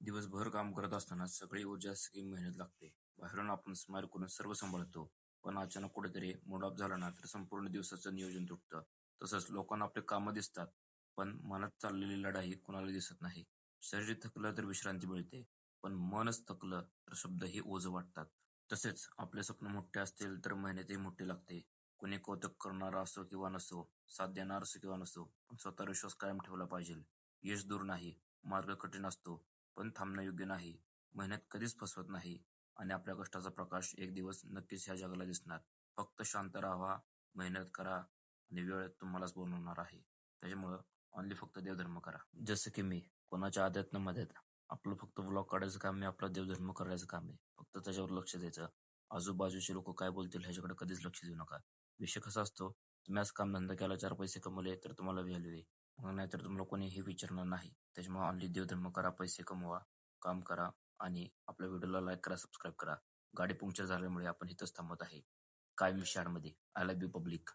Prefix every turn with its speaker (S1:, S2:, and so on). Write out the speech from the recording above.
S1: दिवसभर काम करत असताना सगळी ऊर्जा सगळी मेहनत लागते. बाहेरून आपण स्माइल करून सर्व सांभाळतो, पण अचानक कुठेतरी मूड ऑफ झाला ना, तर संपूर्ण दिवसाचं नियोजन तुटतं. तसंच लोकांना आपली कामं दिसतात, पण मनात चाललेली लढाई कुणाला दिसत नाही. शरीर थकलं तर विश्रांती मिळते, पण मनच थकलं तर शब्दही ओझं वाटतात. तसेच आपले स्वप्न मोठे असतील तर मेहनतही मोठी लागते. कोणी कौतुक करणारा असो किंवा नसो, साथ देणार असो किंवा नसो, पण स्वतःवर विश्वास कायम ठेवला पाहिजे. यश दूर नाही, मार्ग कठीण असतो, पण थांबणं योग्य नाही. मेहनत कधीच फसवत नाही आणि आपल्या कष्टाचा प्रकाश एक दिवस नक्कीच ह्या जगाला दिसणार. फक्त शांत राहावा, मेहनत करा आणि वेळ तुम्हालाच बनवणार आहे. त्याच्यामुळं ओन्ली फक्त देवधर्म करा. जसं की मी कोणाच्या अध्यात्मामध्ये आपलं फक्त व्लॉग काढायचं काम आहे, आपला देवधर्म करायचं काम आहे. फक्त त्याच्यावर लक्ष द्यायचं. आजूबाजूचे लोक काय बोलतील ह्याच्याकडे कधीच लक्ष देऊ नका. विषय कसा असतो, तुम्ही आज कामधंदा केला, 4 पैसे कमवले तर तुम्हाला व्हॅल्यू आहे. मग नाहीतर तुम्हाला कोणीही विचारणार नाही. त्याच्यामुळे ओन्ली देवधर्म करा, पैसे कमवा, काम करा आणि आपल्या व्हिडिओला लाईक करा, सबस्क्राईब करा. गाडी पंक्चर झाल्यामुळे आपण इथंच थांबत आहे. कायम शाळेमध्ये. I love you public.